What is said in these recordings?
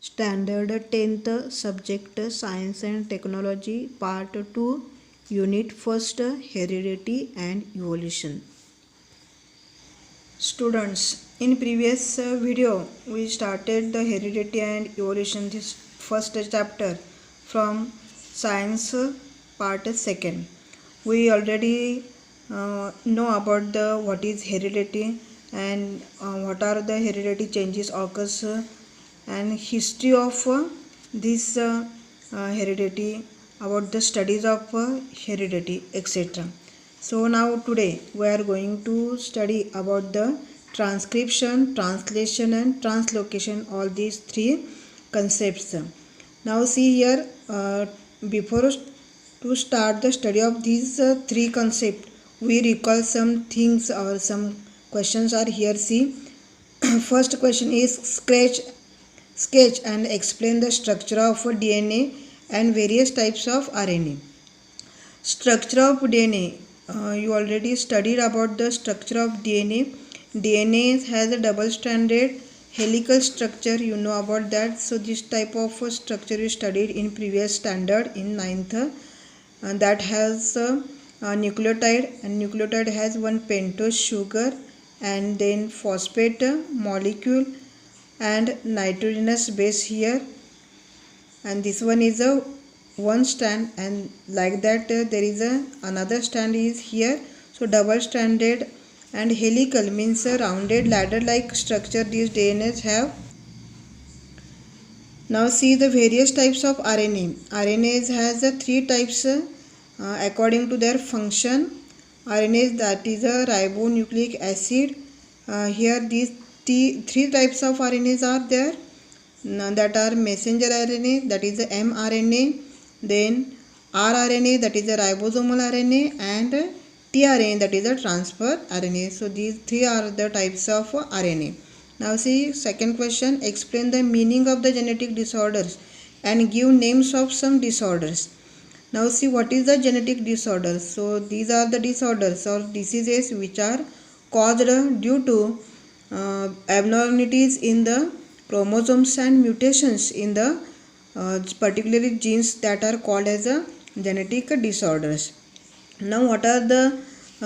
Standard 10th Subject Science and Technology Part 2 Unit 1st Heredity and Evolution. Students, in previous video we started the heredity and evolution, this first chapter from science part 2nd. We already know about the what is heredity and what are the heredity changes occurs and history of this heredity, about the studies of heredity, etc. So now today we are going to study about the transcription, translation and translocation, all these three concepts. Now see here, before to start the study of these three concepts, we recall some things or some questions are here. See, first question is sketch and explain the structure of DNA and various types of RNA. Structure of DNA, you already studied about the structure of DNA. DNA has a double stranded helical structure, you know about that. So this type of structure you studied in previous standard in 9th, and that has a nucleotide, and nucleotide has one pentose sugar and then phosphate molecule and nitrogenous base here, and this one is a one strand, and like that there is a another strand is here. So double stranded and helical means a rounded ladder like structure these DNAs have. Now see the various types of RNA. RNAs has three types according to their function. RNAs, that is a ribonucleic acid. Here these three types of RNAs are there, that are messenger RNA, that is the mRNA, then rRNA, that is the ribosomal RNA, and tRNA, that is the transfer RNA. So these three are the types of RNA. Now see second question, explain the meaning of the genetic disorders and give names of some disorders. Now see what is the genetic disorders. So these are the disorders or diseases which are caused due to abnormalities in the chromosomes and mutations in the particularly genes that are called as genetic disorders. Now what are the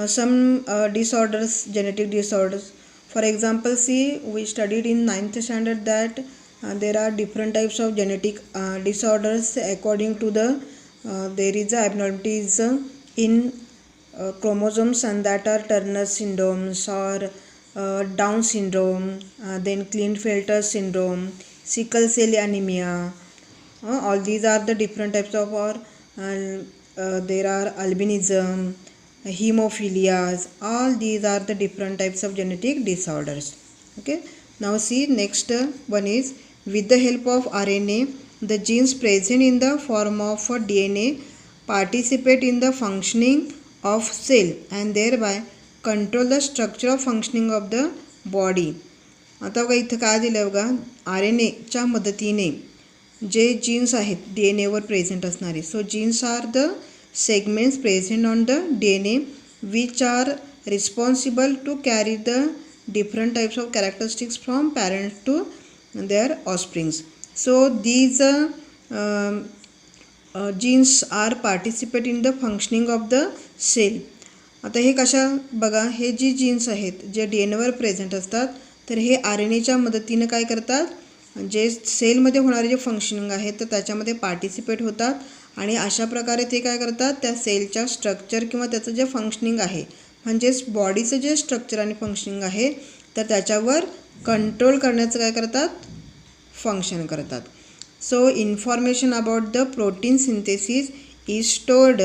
some disorders, genetic disorders? For example, see, we studied in 9th standard that there are different types of genetic disorders according to the there is abnormalities in chromosomes, and that are Turner syndromes or Down syndrome, then Klinefelter syndrome, sickle cell anemia. All these are the different types of, or there are albinism, hemophilias. All these are the different types of genetic disorders. Okay. Now see next one is, with the help of RNA, the genes present in the form of DNA participate in the functioning of cell and thereby control the structure of functioning of the body. आता बघा इथं काय दिलं बघा, RNAच्या मदतीने जे genes आहेत DNAवर प्रेझेंट असणारे. So genes are the segments present on the DNA which are responsible to carry the different types of characteristics from parents to their offsprings. So these genes are participate in the functioning of the cell. आता हे कशा बघा, हे जी jeans आहेत जे DNAवर present असतात, तर हे RNAच्या मदतीने काय करतात, जे सेलमध्ये होणारे जे फंक्शनिंग आहेत तर त्याच्यामध्ये पार्टिसिपेट होतात, आणि अशा प्रकारे ते काय करतात, त्या सेलच्या स्ट्रक्चर किंवा त्याचं जे फंक्शनिंग आहे, म्हणजेच बॉडीचं जे स्ट्रक्चर आणि फंक्शनिंग आहे तर त्याच्यावर कंट्रोल करण्याचं काय करतात, फंक्शन करतात. So information about the protein synthesis is stored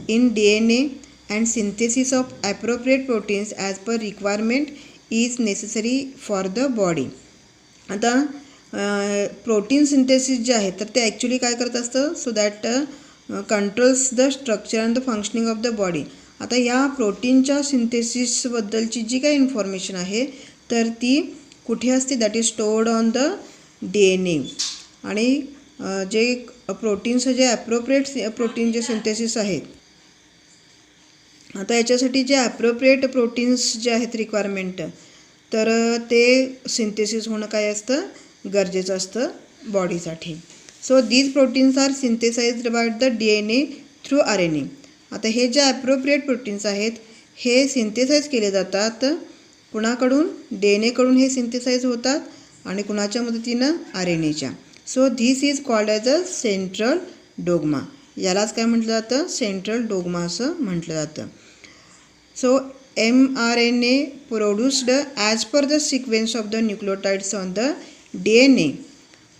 in DNA and synthesis of appropriate proteins as per requirement is necessary for the body. आता प्रोटीन सिंथेसिस जे आहे तर ते ॲक्च्युली काय करत असतं, so that controls the structure and the functioning of the body. आता या प्रोटीनच्या सिंथेसिसबद्दलची जी काही इन्फॉर्मेशन आहे तर ती कुठे असते, that is stored on the DNA. आणि जे प्रोटीन्स जे ॲप्रोप्रिएट प्रोटीन जे सिंथेसिस आहेत, आता याच्यासाठी जे ॲप्रोप्रिएट प्रोटीन्स जे आहेत रिक्वायरमेंट, तर ते सिंथेसिस होणं काय असतं, गरजेचं असतं बॉडीसाठी. So these proteins are synthesized by the DNA through RNA. आता हे जे ॲप्रोप्रिएट प्रोटीन्स आहेत हे सिंथेसाइज केले जातात कुणाकडून? DNA कडून हे सिंथेसाइज होतात आणि कुणाच्या मदतीनं? RNAच्या. So this is called as a central dogma. यालाच काय म्हटलं जातं? सेंट्रल डोग्मा असं म्हटलं जातं. So mRNA produced as per the sequence of the nucleotides on the DNA.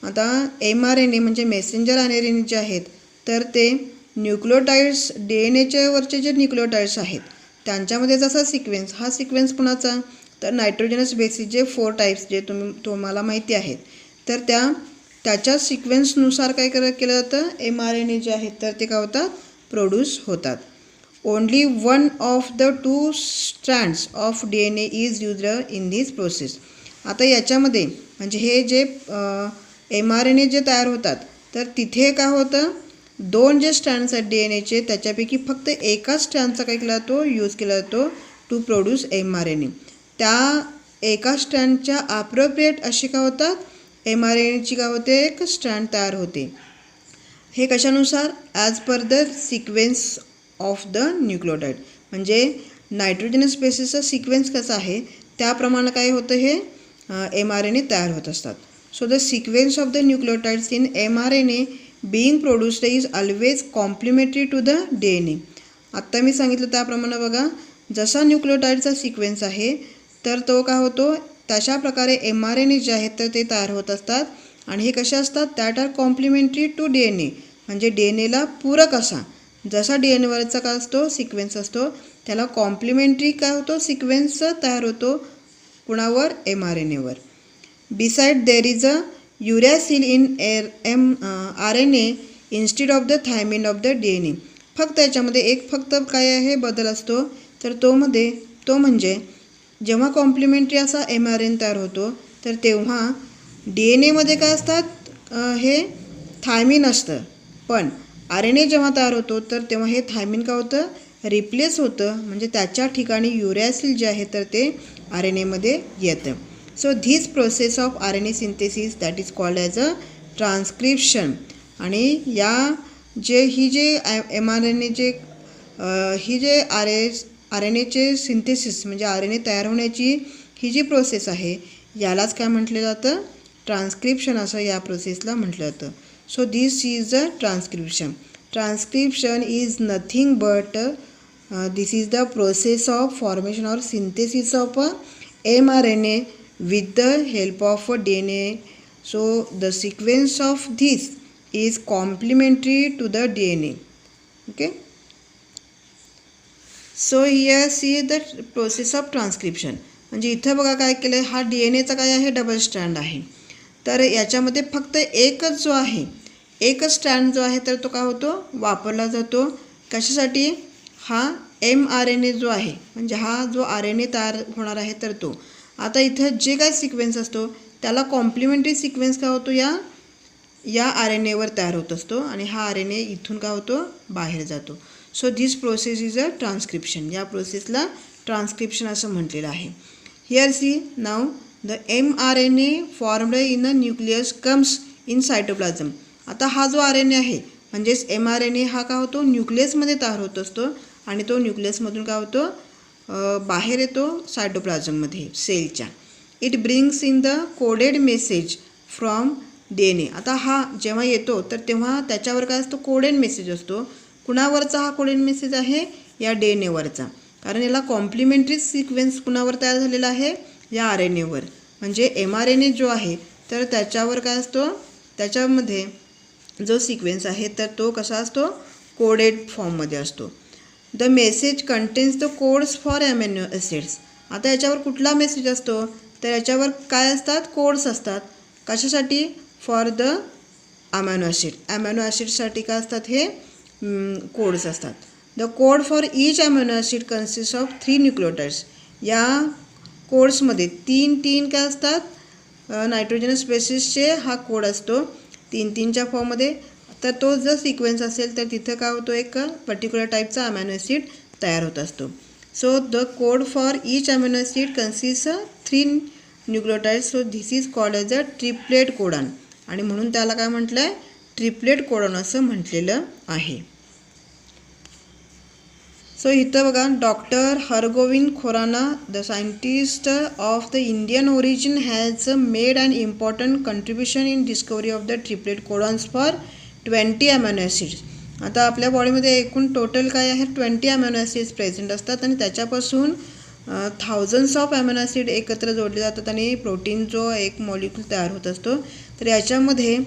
आता mRNA म्हणजे मेसेंजर RNA जे आहेत तर ते न्यूक्लियोटाइड्स DNA वरचे जे न्यूक्लियोटाइड्स आहेत त्यांच्यामध्ये जसा सिक्वेन्स, हा सिक्वेन्स कुणाचा? तर नायट्रोजनस बेसिस जे 4 टाईप्स जे तुम्हाला माहिती आहेत तर त्याच्या सिक्वेन्सनुसार काय केलं जातं? mRNA जे आहेत तर ते काय होतात? प्रोड्यूस होतात. Only one of the 2 strands of DNA is used in this process. आता याच्यामध्ये म्हणजे हे जे mRNA जे तयार होतात तर तिथे काय होतं? 2 जे स्ट्रँड्स आहेत DNAचे त्याच्यापैकी फक्त एका स्ट्रँडचा काय केला जातो? यूज केला जातो टू प्रोड्यूस mRNA. त्या एका स्ट्रँडच्या ॲप्रोप्रिएट असे काय होतात? mRNAची काय होते? एक स्ट्रँड तयार होते. हे कशानुसार? As per the sequence of the nucleotide. म्हणजे नायट्रोजनस बेसिसचा सिक्वेन्स कसा आहे त्याप्रमाणे काय होतं? हे mRNA तयार होत असतात. So the sequence of the nucleotides in mRNA being produced is always complementary to the DNA. आत्ता मी सांगितलं त्याप्रमाणे बघा, जसा न्यूक्लियोटाइडचा सिक्वेन्स आहे तर तो काय होतो? तशा प्रकारे mRNA जे आहेत तर ते तयार होत असतात आणि हे कसे असतात? That are complementary to DNA. म्हणजे DNAला पूरक असा जसा DNAवरचा काय असतो? सिक्वेन्स असतो त्याला कॉम्प्लिमेंटरी काय होतो? सिक्वेन्स तयार होतो कुणावर? mRNAवर. Beside there is a uracil in RNA instead of the thymine of the DNA. फक्त याच्यामध्ये फक्त काय आहे बदल असतो तर तो म्हणजे जेव्हा कॉम्प्लिमेंटरी असा mRNA तयार होतो तर तेव्हा DNAमध्ये काय असतात? हे थायमिन असतं. पण RNA जेव्हा तयार होतो तर तेव्हा हे थायमिन काय होतं? रिप्लेस होतं. म्हणजे त्याच्या ठिकाणी युरॅसिल जे आहे तर ते RNAमध्ये येतं. So this process of RNA synthesis that is called as a transcription. आणि ही जे mRNA जे RNAचे सिंथेसिस म्हणजे RNA तयार होण्याची ही जी प्रोसेस आहे यालाच काय म्हटलं जातं? ट्रान्स्क्रिप्शन असं या प्रोसेसला म्हटलं जातं. So this is a transcription. Transcription is nothing but this is the process of formation or synthesis of mRNA with the help of DNA. So the sequence of this is complementary to the DNA. Okay. So here see the process of transcription. म्हणजे इथं बघा काय केलं आहे? हा DNAचा काय आहे? Double strand आहे. तर याच्यामध्ये फक्त एकच जो आहे एकच स्ट्रँड जो आहे तर तो काय होतो? वापरला जातो. कशासाठी? हा mRNA जो आहे म्हणजे हा जो RNA तयार होणार आहे तर तो. आता इथं जे काय सिक्वेन्स असतो त्याला कॉम्प्लिमेंटरी सिक्वेन्स काय होतो? या RNAवर तयार होत असतो आणि हा RNA इथून काय होतो? बाहेर जातो. So this process is a transcription. या प्रोसेसला ट्रान्स्क्रिप्शन असं म्हटलेलं आहे. Here see now the mRNA formed in a nucleus comes in cytoplasm. आता हा जो RNA आहे म्हणजेच mRNA हा काय होतो? न्यूक्लियसमध्ये तयार होत असतो आणि तो न्यूक्लियसमधून काय होतो? बाहेर येतो सायटोप्लाझममध्ये सेलच्या. It brings in the coded message from DNA. आता हा जेव्हा येतो तर तेव्हा त्याच्यावर काय असतो? कोडेड मेसेज असतो. कुणावरचा हा कोडेड मेसेज आहे? या DNAवरचा. कारण याला कॉम्प्लिमेंटरी सिक्वेन्स कुणावर तयार झालेला आहे? या RNAवर. म्हणजे mRNA जो आहे तर त्याच्यावर काय असतो? त्याच्यामध्ये जो सिक्वेन्स आहे तर तो कसा असतो? कोडेड फॉर्ममध्ये असतो. The message contains the codes for amino acids. आता याच्यावर कुठला मेसेज असतो? तर याच्यावर काय असतात? कोड्स असतात. कशासाठी? For the amino acid. Amino ॲसिडसाठी काय असतात? हे कोड्स असतात. The code for each amino acid consist of 3 nucleotides. या कोड्समध्ये तीन काय असतात? नायट्रोजनस बेसिसचे हा कोड असतो 3च्या फॉर्ममध्ये. तर तो जर सिक्वेन्स असेल तर तिथं काय होतो? एक पर्टिक्युलर टाईपचा अमिनो ॲसिड तयार होत असतो. So the code for each amino acid consist 3 nucleotide. So this is called as a triplet codon आणि म्हणून त्याला काय म्हटलं आहे, ट्रिपलेट कोडॉन असं म्हटलेलं आहे. सो इथं बघा, doctor Hargobind Khorana the scientist of the Indian origin has made an important contribution in discovery of the triplet codons for 20 amino acids. आता आपल्या बॉडीमध्ये एकूण टोटल काय आहे, 20 अॅमिनो ॲसिड्स प्रेझेंट असतात आणि त्याच्यापासून थाउजंड्स ऑफ अॅमिनो ॲसिड एकत्र जोडले जातात आणि प्रोटीन जो एक मॉलिक्यूल तयार होत असतो. तर याच्यामध्ये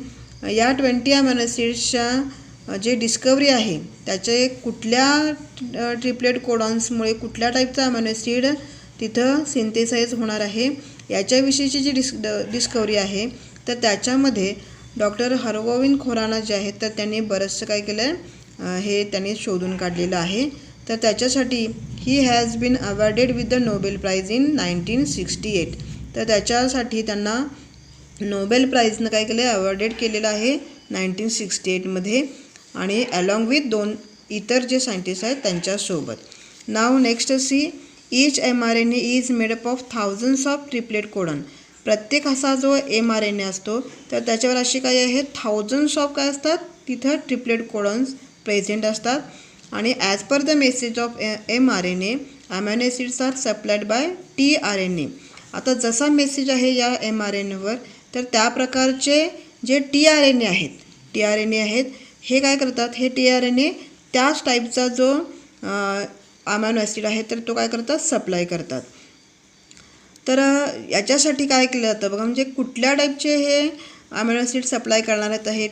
या 20 अॅमिनो ॲसिड्सच्या जे डिस्कवरी आहे त्याचे कुठल्या ट्रिपलेट कोडॉन्समुळे कुठल्या टाईपचा अॅमिनो ॲसिड तिथं सिंथेसाइज होणार आहे याच्याविषयीची जी डिस्कवरी आहे, तर त्याच्यामध्ये डॉक्टर हरगोविंद खुराना जे आहेत तर त्यांनी बरंचसं काय केलं आहे, हे त्यांनी शोधून काढलेलं आहे. तर त्याच्यासाठी he has been awarded with the Nobel prize in 1968. तर त्याच्यासाठी त्यांना नोबेल प्राईजनं काय केलं आहे, अवॉर्डेड केलेलं आहे 1968मध्ये आणि अलॉंग विथ 2 इतर जे सायंटिस्ट आहेत त्यांच्यासोबत. Now next see, each mRNA is made up of thousands of triplet codon. प्रत्येक असा जो mRNA असतो तर त्याच्यावर असे काय आहे, थाउजंड्स ऑफ काय असतात तिथं ट्रिपलेट कोडॉन्स प्रेझेंट असतात. आणि as per the message of mRNA amino acids are supplied by tRNA. आता जसा मेसेज आहे या mRNAवर तर त्या प्रकारचे जे tRNA आहेत हे काय करतात, हे tRNA त्याच टाईपचा जो अॅमिनो ॲसिड आहे तर तो काय करतात, सप्लाय करतात. तर याच्यासाठी काय केलं जातं बघा, म्हणजे कुठल्या टाईपचे हे अॅमिनो ॲसिड सप्लाय करणार आहेत हे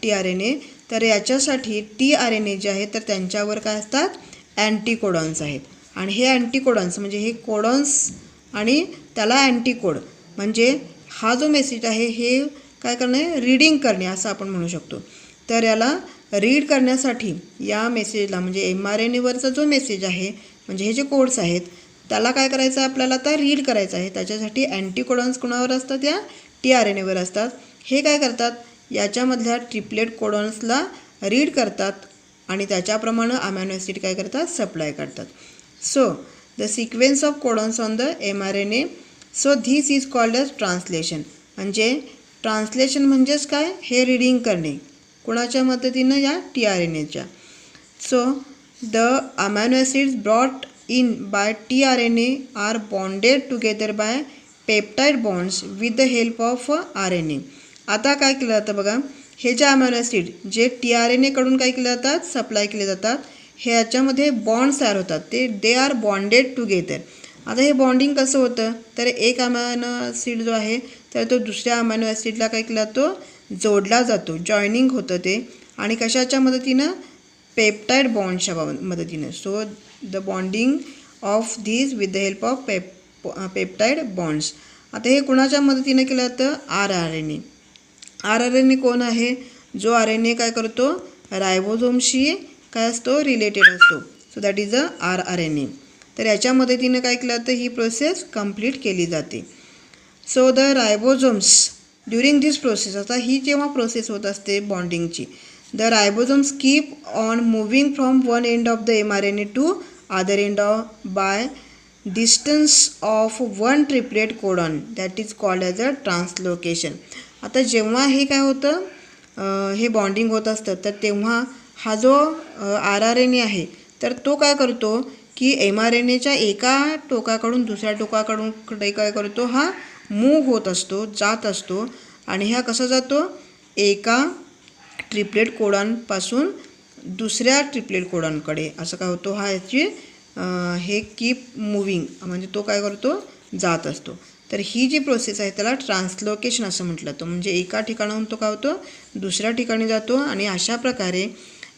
tRNA. तर याच्यासाठी tRNA जे आहे तर त्यांच्यावर काय असतात, अँटीकोडॉन्स आहेत. आणि हे अँटीकोडॉन्स म्हणजे हे कोडॉन्स आणि त्याला अँटीकोड म्हणजे हा जो मेसेज आहे हे काय करणे, रीडिंग करणे असं आपण म्हणू शकतो. तर याला रीड करण्यासाठी या मेसेजला म्हणजे mRNAवरचा जो मेसेज आहे म्हणजे हे जे कोड्स आहेत त्याला काय करायचं आहे, आपल्याला आता रीड करायचं आहे. त्याच्यासाठी अँटीकोडॉन्स कोणावर असतात, या tRNAवर असतात. हे काय करतात, याच्यामधल्या ट्रिपलेट कोडॉन्सला रीड करतात आणि त्याच्याप्रमाणे अॅमिनो ॲसिड काय करतात, सप्लाय करतात. So the sequence of codons on the mRNA. So this is called as translation. म्हणजे ट्रान्सलेशन म्हणजेच काय, हे रीडिंग करणे कोणाच्या मदतीनं, या tRNAच्या. So the amino acids brought in by tRNA are bonded together by peptide bonds with the help of RNA. आता काय केलं जातं बघा, हे जे अॅमिनो ॲसिड जे tRNA कडून काय केले जातात, सप्लाय केले जातात, हे याच्यामध्ये बॉन्ड्स तयार होतात, दे आर बॉन्डेड टुगेदर. आता हे बॉन्डिंग कसं होतं, तर एक अॅमिनो ॲसिड जो आहे तर तो दुसऱ्या अॅमिनो ॲसिडला काय केला जातो, जोडला जातो, जॉईनिंग होतं ते. आणि कशाच्या मदतीनं, पेप्टाईड बॉन्डच्या मदतीनं. So the bonding of धीज with the help of peptide bonds. आता हे कुणाच्या मदतीनं केलं जातं, RNA. RNA कोण आहे, जो RNA काय करतो, रायबोझोमशी काय असतो, रिलेटेड असतो. So that is a RNA. तर याच्या मदतीनं काय केलं जातं, ही प्रोसेस कंप्लीट केली जाते. So the ribosomes during this process, आता ही जेव्हा प्रोसेस होत असते बॉन्डिंगची, the ribosomes keep on moving from one end of the mRNA to other end by distance of one triplet codon, that is called as a translocation. आता जेव्हा हे काय होतं, हे बॉन्डिंग होत असतं तर तेव्हा हा जो RNA आहे तर तो काय करतो की mRNAच्या एका टोकाकडून दुसऱ्या टोकाकडून काय करतो, हा मूव्ह होत असतो, जात असतो. आणि हा कसा जातो, एका ट्रिपलेट कोडॉनपासून दुसऱ्या ट्रिपलेट कोडॉनकडे असं काय होतो, हा याची हे कीप मुव्हिंग म्हणजे तो काय करतो, जात असतो. तर ही जी प्रोसेस आहे त्याला ट्रान्सलोकेशन असं म्हटलं जातं. म्हणजे एका ठिकाणाहून तो काय होतो, दुसऱ्या ठिकाणी जातो आणि अशा प्रकारे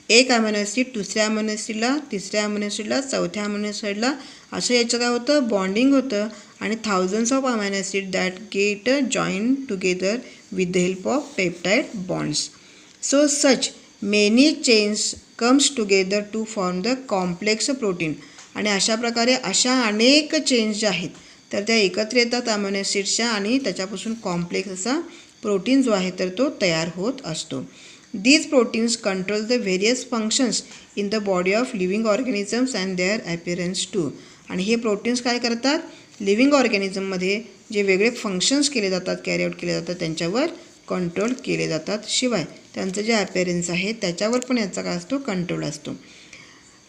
एक अॅमिनो ॲसिड दुसऱ्या अॅमिनो ॲसिडला, तिसऱ्या अॅमिनो ॲसिडला, चौथ्या अॅमिनो ॲसिडला असं याचं काय होतं, बॉन्डिंग होतं आणि thousands of amino acid that get join together with the help of peptide bonds. So such many chains comes together to form the complex protein. आणि अशा प्रकारे अशा अनेक चेन्स ज्या आहेत तर त्या एकत्र येतात अॅमिनो ॲसिड्सच्या आणि त्याच्यापासून कॉम्प्लेक्स असा प्रोटीन जो आहे तर तो तयार होत असतो. These proteins control the various functions in the body of living organisms and their appearance too. आणि हे प्रोटीन्स काय करतात, लिव्हिंग ऑर्गॅनिझममध्ये जे वेगळे फंक्शन्स केले जातात, कॅरी आउट केले जातात, त्यांच्यावर कंट्रोल केले जातात. शिवाय त्यांचं जे अपीअरन्स आहे त्याच्यावर पण याचा काय असतो, कंट्रोल असतो.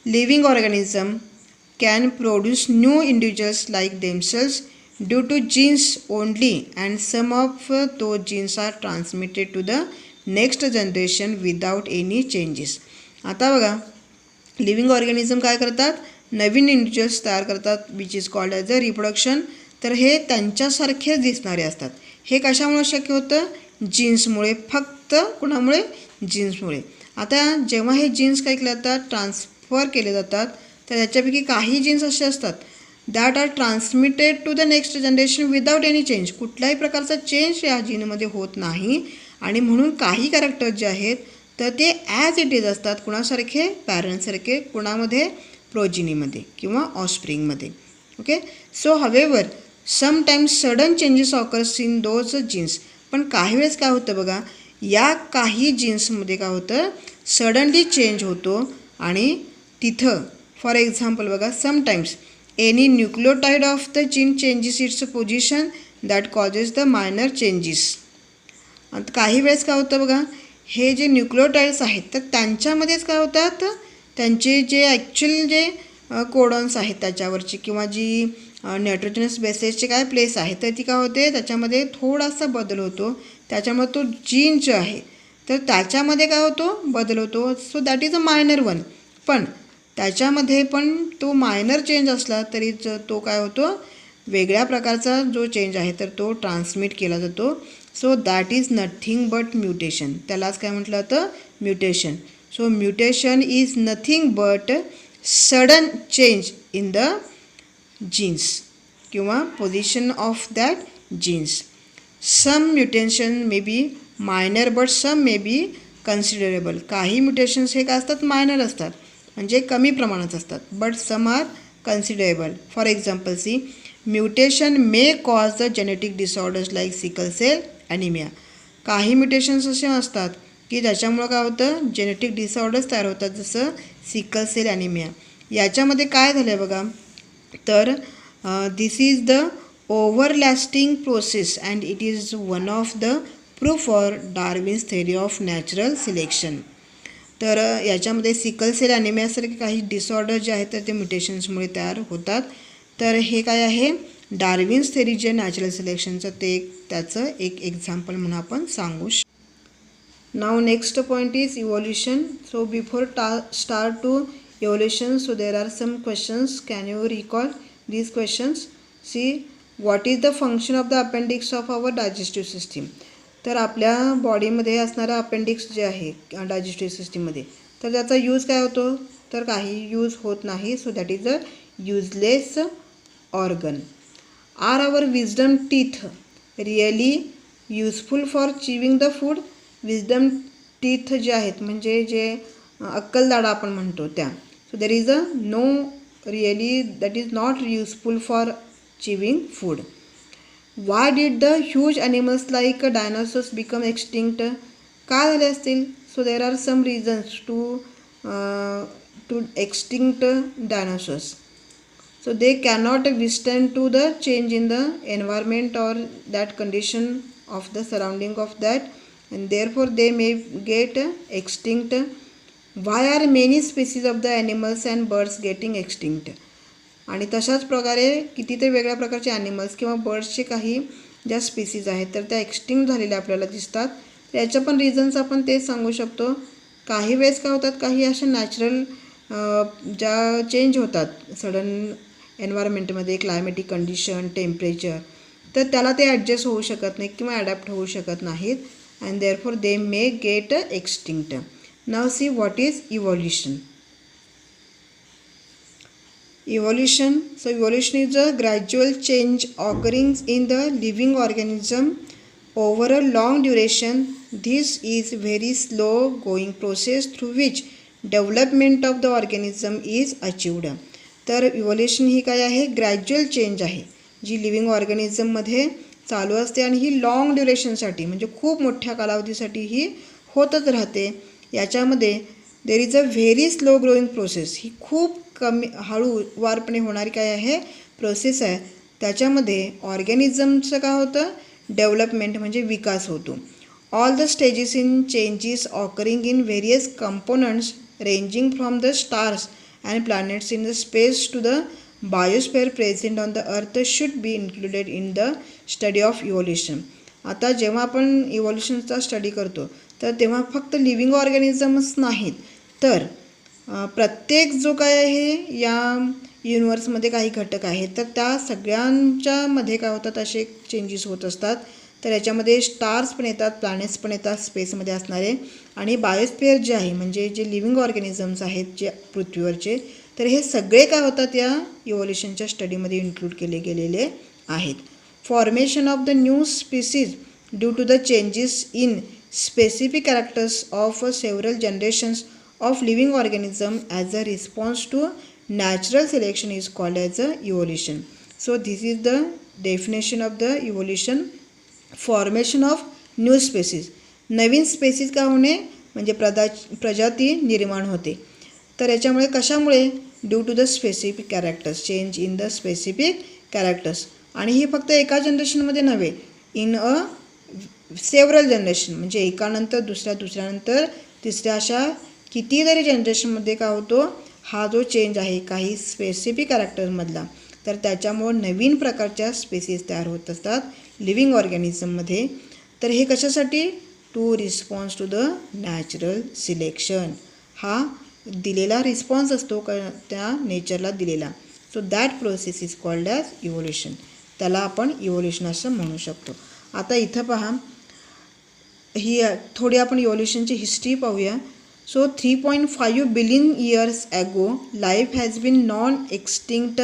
Living organism can produce new individuals like themselves due to genes only and some of those genes are transmitted to the next generation without any changes. आता बघा, लिव्हिंग ऑर्गॅनिझम काय करतात, नवीन इंडिव्हिज्युअल्स तयार करतात which is called as a reproduction. तर हे त्यांच्यासारखेच दिसणारे असतात. हे कशामुळे शक्य होतं, जीन्समुळे, फक्त कुणामुळे, जीन्समुळे. आता जेव्हा हे जीन्स काय केले जातात, ट्रान्सफर केले जातात, तर त्याच्यापैकी काही जीन्स असे असतात that are transmitted to the next generation without any change. कुठल्याही प्रकारचा चेंज या जीनमध्ये होत नाही. आणि म्हणून काही कॅरेक्टर जे आहेत तर ते ॲज इट इज असतात. कुणासारखे, पॅरेंट्ससारखे. कुणामध्ये, प्रोजिनीमध्ये किंवा ऑस्प्रिंगमध्ये. Okay. So however sometimes sudden changes occurs in those genes. पण काही वेळेस काय होतं बघा, या काही जीन्समध्ये काय होतं, सडनली चेंज होतो. आणि तिथं फॉर एक्झाम्पल बघा, sometimes any nucleotide of the gene changes its position that causes the minor changes. आता काही वेळेस काय होतं बघा, हे जे न्यूक्लियोटाईड्स आहेत तर त्यांच्यामध्येच काय होतात, त्यांचे जे ॲक्च्युअल जे कोडॉन्स आहेत त्याच्यावरची किंवा जी नायट्रोजनस बेसेसचे काय प्लेस आहे तर ती काय होते, त्याच्यामध्ये थोडासा बदल होतो. त्याच्यामुळे तो जीन जो आहे तर त्याच्यामध्ये काय होतो, बदल होतो. So that is a minor one. पण त्याच्यामध्ये पण तो मायनर चेंज असला तरी तो काय होतो, वेगळ्या प्रकारचा जो चेंज आहे तर तो ट्रान्समिट केला जातो. So that is nothing but mutation. त्यालाच काय म्हटलं जातं, mutation. So mutation is nothing but sudden change in the genes किंवा position of that genes. Some mutation may be minor but some may be considerable. काही mutations हे काय असतात, minor असतात, म्हणजे कमी प्रमाणात असतात. But some are considerable. For example see, mutation may cause the genetic disorders like sickle cell anaemia. काही म्युटेशन्स असे असतात की ज्याच्यामुळं काय होतं, जेनेटिक डिसऑर्डर्स तयार होतात, जसं सिकल सेल ॲनिमिया. याच्यामध्ये काय झालं आहे बघा, तर this is the everlasting process and it is one of the proof for Darwin's theory of natural selection. तर याच्यामध्ये सिकल सेल ॲनिमियासारखे काही डिसऑर्डर जे आहेत तर ते म्युटेशन्समुळे तयार होतात. तर हे काय आहे, डार्विन्स थेरी जे नॅचरल सिलेक्शनचं ते त्याचं एक एक्झाम्पल म्हणून आपण सांगू शकतो. Now next point is evolution. So before start to evolution, so there are some questions. Can you recall these questions? See, what is the function of the appendix of our digestive system? तर आपल्या बॉडीमध्ये असणारा appendix जे आहे digestive सिस्टीममध्ये, तर त्याचा use काय होतो, तर काही यूज होत नाही. So that is a useless organ. Are our wisdom teeth really useful for chewing the food? Wisdom teeth जे आहेत म्हणजे जे अक्कलदाढा आपण म्हणतो त्या. So there is a no really that is not useful for chewing food. Why did the huge animals like dinosaurs become extinct? का झाले असतील? So there are some reasons to extinct dinosaurs. So they cannot withstand to the change in the environment or that condition of the surrounding of that, and therefore they may get extinct. Why are many species of the animals and birds getting extinct? आणि तशाच प्रकारे कितीतरी वेगळ्या प्रकारचे animals किंवा बर्ड्सचे काही ज्या species आहेत तर त्या एक्सटिंक्ट झालेल्या आपल्याला दिसतात. तर याच्या पण रिझन्स आपण ते सांगू शकतो. काही वेळेस काय होतात, काही अशा नॅचरल ज्या चेंज होतात सडन एन्व्हायरमेंटमध्ये, क्लायमॅटिक कंडिशन, टेम्परेचर, तर त्याला ते ॲडजस्ट होऊ शकत नाही किंवा ॲडॅप्ट होऊ शकत नाहीत. And therefore they may gate extinct. Now see what is evolution. Evolution. So evolution is a gradual change occurring in the living organism over a long duration. This is very slow going process through which development of the organism is achieved. तर evolution ही काय आहे, gradual change आहे जी living ऑर्गॅनिझममध्ये चालू असते आणि ही long ड्युरेशनसाठी म्हणजे खूप मोठ्या कालावधीसाठी ही होतच राहते. याच्यामध्ये there is a very slow growing process. ही खूप कमी हळूवारपणे होणारी काय आहे, प्रोसेस आहे. त्याच्यामध्ये ऑर्गॅनिझमचं काय होतं, डेव्हलपमेंट म्हणजे विकास होतो. All the stages in changes occurring in various components ranging from the stars and planets in the space to the biosphere present on the earth should be included in the study of evolution. आता जेव्हा आपण इव्होल्युशनचा study करतो तर तेव्हा फक्त living organisms नाहीत, तर प्रत्येक जो काय आहे या युनिवर्समध्ये काही घटक आहेत तर त्या सगळ्यांच्यामध्ये काय होतात, असे चेंजेस होत असतात. तर याच्यामध्ये स्टार्स पण येतात, प्लॅनेट्स पण येतात स्पेसमध्ये असणारे, आणि बायोस्फिअर जे आहे म्हणजे जे लिव्हिंग ऑर्गॅनिझम्स आहेत जे पृथ्वीवरचे, तर हे सगळे काय होतात या इव्होल्युशनच्या स्टडीमध्ये इन्क्लूड केले गेलेले आहेत. Formation of the new species due to the changes in specific characters of several generations of living organism as a response to natural selection is called as a evolution. So this is the definition of the evolution. Formation of new species. नवीन species का होणे म्हणजे प्रजाती निर्माण होते. तर याच्यामुळे कशामुळे, due to the specific characters, change in the specific characters. आणि हे फक्त एका जनरेशनमध्ये नव्हे, इन अ सेव्हरल जनरेशन म्हणजे एकानंतर दुसऱ्यानंतर तिसऱ्या, अशा कितीतरी जनरेशनमध्ये काय होतो, हा जो चेंज आहे काही स्पेसिफिक कॅरेक्टरमधला, तर त्याच्यामुळं नवीन प्रकारच्या स्पेसीज तयार होत असतात लिव्हिंग ऑर्गॅनिझममध्ये. तर हे कशासाठी, to response to the natural selection. हा दिलेला रिस्पॉन्स असतो त्या नेचरला दिलेला. So that process is called as evolution. त्याला आपण इव्होल्युशन असं म्हणू शकतो. आता इथं पहा, ही थोडी आपण इव्होल्युशनची हिस्ट्री पाहूया. So 3.5 billion years ago life has been known extinct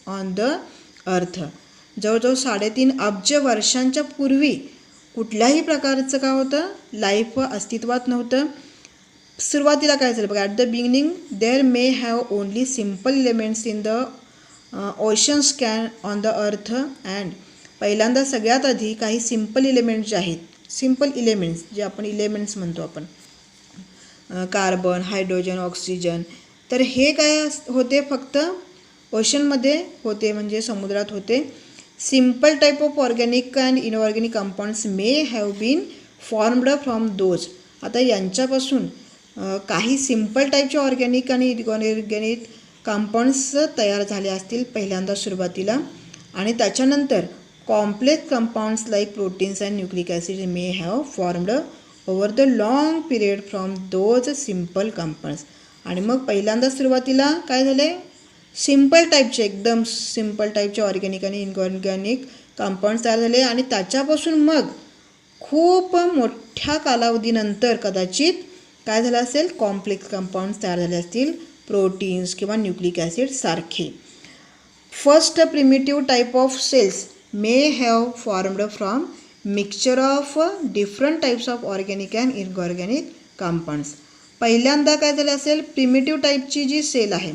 on the earth. जवळजवळ 3.5 अब्ज वर्षांच्या पूर्वी कुठल्याही प्रकारचं काय होतं, लाईफ अस्तित्वात नव्हतं. सुरुवातीला काय झालं बघा, at the beginning there may have only simple elements in the oceans can on the earth. And पहिल्यांदा सगळ्यात आधी काही सिम्पल एलिमेंट्स जे आहेत, सिम्पल एलिमेंट्स जे आपण एलिमेंट्स म्हणतो आपण, कार्बन, हायड्रोजन, ऑक्सिजन, तर हे काय होते, फक्त ओशनमध्ये होते म्हणजे समुद्रात होते. Simple type of organic and inorganic compounds may have been formed from those. आता यांच्यापासून काही सिम्पल टाईपचे ऑर्गॅनिक आणि इनऑर्गॅनिक कंपाऊंड्स तयार झाले असतील पहिल्यांदा सुरुवातीला, आणि त्याच्यानंतर complex compounds like proteins and nucleic acids may have formed over the long period from those simple compounds. आणि मग पहिल्यांदा सुरुवातीला काय झाले, सिम्पल टाईपचे, एकदम सिम्पल टाईपचे ऑर्गॅनिक आणि इनऑर्गॅनिक कंपाऊंड्स तयार झाले, आणि त्याच्यापासून मग खूप मोठ्या कालावधीनंतर कदाचित काय झालं असेल, कॉम्प्लेक्स कंपाऊंड्स तयार झाले असतील, प्रोटीन्स किंवा न्यूक्लिक ॲसिड सारखे. First primitive type of cells may have formed from mixture of different types of organic and inorganic compounds. पहिल्यांदा काय झालं असेल, प्रिमिटिव्ह टाईपची जी सेल आहे,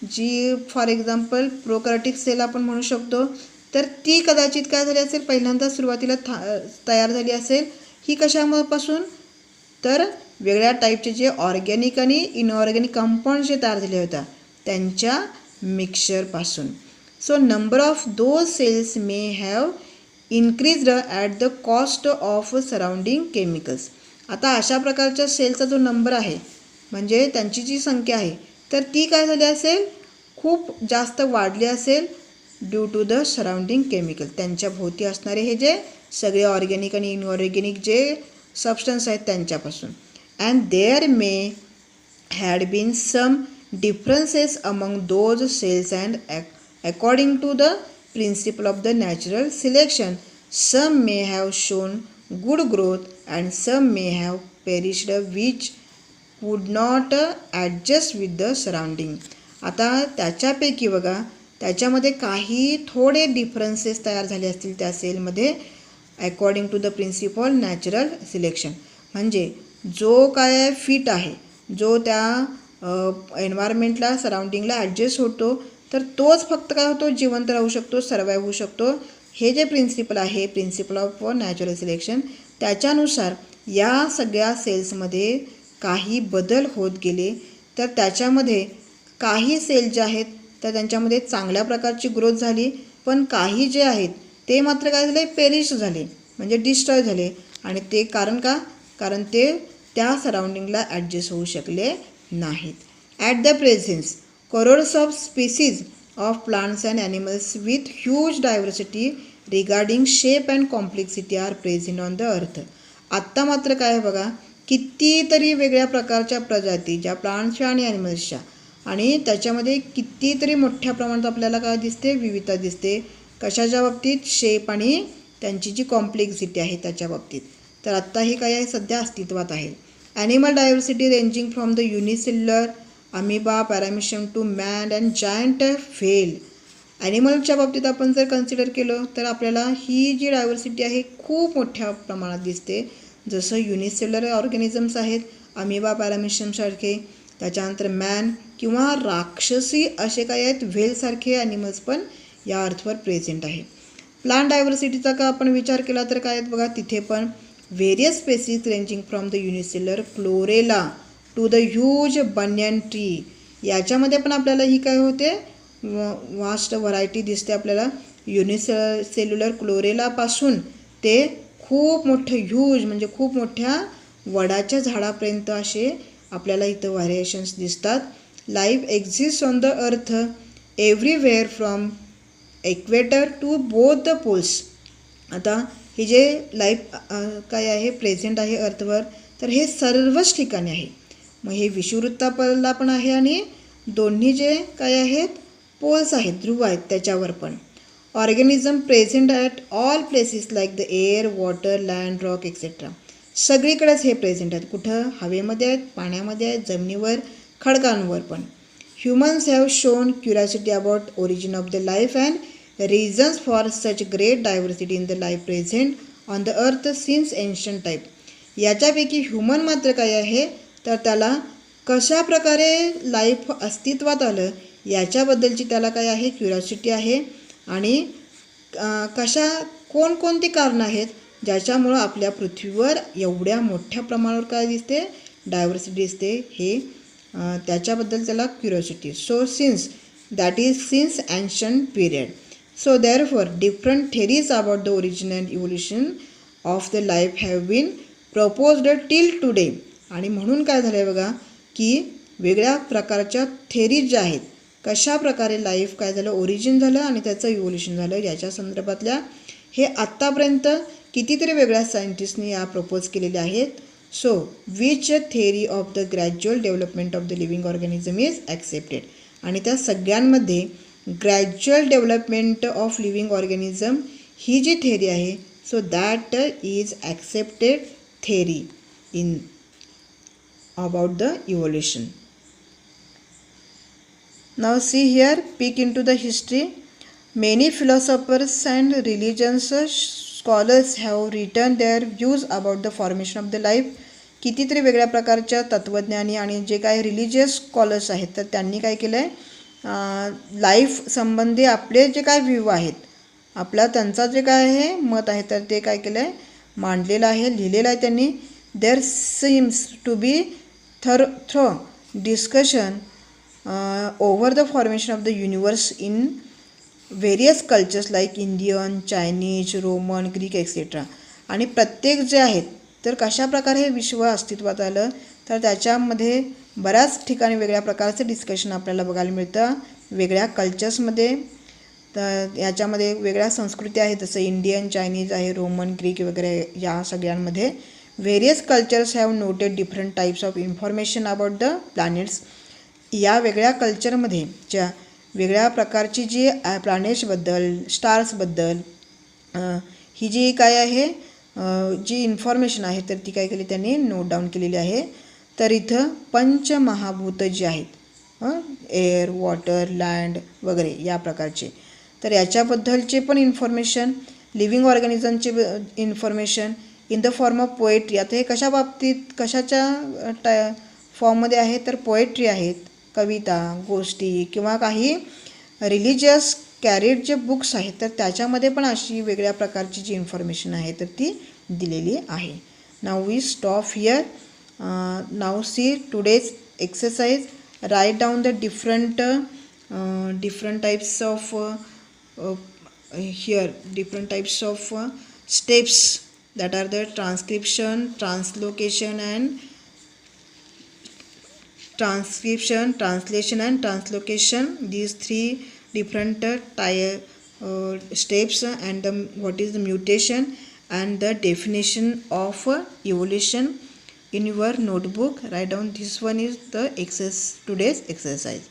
जी फॉर एक्झाम्पल प्रोकॅरियोटिक सेल आपण म्हणू शकतो, तर ती कदाचित काय झाली असेल, पहिल्यांदा सुरुवातीला तयार झाली असेल. ही कशापासून, तर वेगळ्या टाईपचे जे ऑर्गॅनिक आणि इनऑर्गॅनिक कंपाऊंड जे तयार झाले होता त्यांच्या मिक्सचरपासून. So number of those cells may have increased at the cost of surrounding chemicals. आता अशा प्रकारच्या सेलचा जो नंबर आहे म्हणजे त्यांची जी संख्या आहे तर ती काय झाली असेल, खूप जास्त वाढली असेल due to the surrounding chemical. त्यांच्या भोवती असणारे हे जे सगळे ऑर्गॅनिक आणि इनऑर्गॅनिक जे सबस्टन्स आहेत त्यांच्यापासून. And there may had been some differences among those cells and according to the principle of the natural selection, some may have shown good growth and some may have perished which would not adjust with the surrounding. आता त्याच्यापैकी बघा, त्याच्यामध्ये काही थोडे differences तयार झाले असतील त्या सेलमध्ये according to the principle natural selection. म्हणजे जो काय फिट आहे, जो त्या एन्व्हायरमेंटला सराउंडिंगला ॲडजस्ट होतो, तर तोच फक्त काय होतो, जिवंत राहू शकतो, सर्वाईव्ह होऊ शकतो. हे जे प्रिन्सिपल आहे, प्रिन्सिपल ऑफ नॅचरल सिलेक्शन, त्याच्यानुसार या सगळ्या सेल्समध्ये काही बदल होत गेले. तर त्याच्यामध्ये काही सेल जे आहेत तर त्यांच्यामध्ये चांगल्या प्रकारची ग्रोथ झाली, पण काही जे आहेत ते मात्र काय झाले, पेरिश झाले म्हणजे डिस्ट्रॉय झाले. आणि ते कारण का, कारण ते त्या सराउंडिंगला ॲडजस्ट होऊ शकले नाहीत. At the presence crores of species of plants and animals with huge diversity regarding shape and complexity are present on the earth. आत्ता मात्र काय आहे बघा, कितीतरी वेगळ्या प्रकारच्या प्रजाती ज्या प्लांट्सच्या आणि ॲनिमल्सच्या, आणि त्याच्यामध्ये कितीतरी मोठ्या प्रमाणात आपल्याला काय दिसते, विविधता दिसते. कशाच्या बाबतीत, शेप आणि त्यांची जी कॉम्प्लेक्सिटी आहे त्याच्या बाबतीत. तर आत्ता हे काय आहे, सध्या अस्तित्वात आहे. Animal diversity ranging from the unicellular amoeba paramecium to man and giant whale. ॲनिमलच्या बाबतीत आपण जर कन्सिडर केलं तर आपल्याला ही जी डायव्हर्सिटी आहे खूप मोठ्या प्रमाणात दिसते. जसं युनिसेल्युलर ऑर्गॅनिझम्स आहेत अमिबा पॅरामिशियमसारखे, त्याच्यानंतर मॅन किंवा राक्षसी असे काय आहेत, व्हेलसारखे ॲनिमल्स पण या अर्थवर प्रेझेंट आहे. प्लांट डायव्हर्सिटीचा का आपण विचार केला तर काय आहेत बघा, तिथे पण various species ranging from the unicellular chlorella to the huge banyan tree. याच्यामध्ये पण आपल्याला ही काय होते, वास्ट व्हरायटी दिसते आपल्याला. युनिसेल्युलर क्लोरेलापासून ते खूप मोठे ह्यूज म्हणजे खूप मोठ्या वडाच्या झाडापर्यंत असे आपल्याला इथं व्हॅरिएशन्स दिसतात. Life exist on the earth everywhere from equator to both the poles. आता हे जे लाईफ काय आहे प्रेझेंट आहे अर्थवर, तर हे सर्वच ठिकाणी आहे. मग हे विषुववृत्ताला पण आहे आणि दोन्ही जे काय आहेत पोल्स आहेत, ध्रुव आहेत त्याच्यावर पण. Organism present at all places like the air, water, land, rock etcetera. सगळीकडेच हे प्रेझेंट आहेत. कुठं, हवेमध्ये आहेत, पाण्यामध्ये आहेत, जमिनीवर, खडकांवर पण. Humans have shown curiosity about origin of the life and reasons for such great diversity in the life present on the earth since ancient time. याच्यापैकी ह्युमन मात्र काय आहे, तर त्याला कशा प्रकारे लाईफ अस्तित्वात आलं याच्याबद्दलची त्याला काय आहे, क्युरियोसिटी आहे. आणि कोणकोणती कारणं आहेत ज्याच्यामुळं आपल्या पृथ्वीवर एवढ्या मोठ्या प्रमाणावर काय दिसते, डायव्हर्सिटी दिसते, हे त्याच्याबद्दल त्याला curiosity. So since ancient period. So therefore different theories about the origin and evolution of the life have been proposed till today. आणि म्हणून काय झालं आहे बघा, की वेगळ्या प्रकारच्या थेरीज ज्या आहेत, कशा प्रकारे लाईफ काय झालं, ओरिजिन झालं आणि त्याचं इव्होल्युशन झालं याच्या संदर्भातल्या हे आत्तापर्यंत कितीतरी वेगळ्या सायंटिस्टनी या प्रपोज केलेल्या आहेत. So which theory of the gradual development of the living organism is accepted. आणि त्या सगळ्यांमध्ये gradual development of living organism ही जी थेरी आहे, so that is accepted theory in about the evolution. Now see here, peek into the history. Many philosophers and religious scholars have written their views about the formation of the life. कितीतरी वेगळ्या प्रकारच्या तत्त्वज्ञानी आणि जे काय religious scholars आहेत तर त्यांनी काय केलं आहे, लाईफ संबंधी आपले जे काय व्ह्यू आहेत, आपला त्यांचा जे काय आहे मत आहे तर ते काय केलं आहे, मांडलेलं आहे, लिहिलेलं आहे त्यांनी. There seems to be thorough discussion over the formation of the universe in various cultures like Indian, Chinese, Roman, Greek etc. आणि प्रत्येक जे आहेत तर कशा प्रकारे हे विश्व अस्तित्वात आलं तर त्याच्यामध्ये बऱ्याच ठिकाणी वेगळ्या प्रकारचं डिस्कशन आपल्याला बघायला मिळतं. वेगळ्या कल्चर्समध्ये तर याच्यामध्ये वेगळ्या संस्कृती आहेत, जसं इंडियन, चायनीज आहे, रोमन, ग्रीक वगैरे या सगळ्यांमध्ये. Various cultures have noted different types of information about the planets. या वेगळ्या कल्चरमध्ये ज्या वेगळ्या प्रकारची जी प्लॅनेट्सबद्दल, स्टार्सबद्दल ही जी काय आहे जी इन्फॉर्मेशन आहे तर ती काय केली त्यांनी नोट डाऊन केलेली आहे. तर इथं पंचमहाभूत जी आहेत, एअर, वॉटर, लँड वगैरे या प्रकारचे, तर याच्याबद्दलचे पण इन्फॉर्मेशन, लिव्हिंग ऑर्गॅनिझमचे information in the form of poetry. आता हे कशा बाबतीत, कशाच्या फॉर्ममध्ये आहे तर पोएट्री आहेत, कविता, गोष्टी किंवा काही रिलिजियस कॅरेड जे बुक्स आहेत तर त्याच्यामध्ये पण अशी वेगळ्या प्रकारची जी इन्फॉर्मेशन आहे तर ती दिलेली आहे. Now we stop here. Now see today's exercise. Write down the different types of here different types of steps, that are the transcription, translation and translation and translocation. These three different steps, and what is the mutation and the definition of evolution. In your notebook write down. This one is the today's exercise.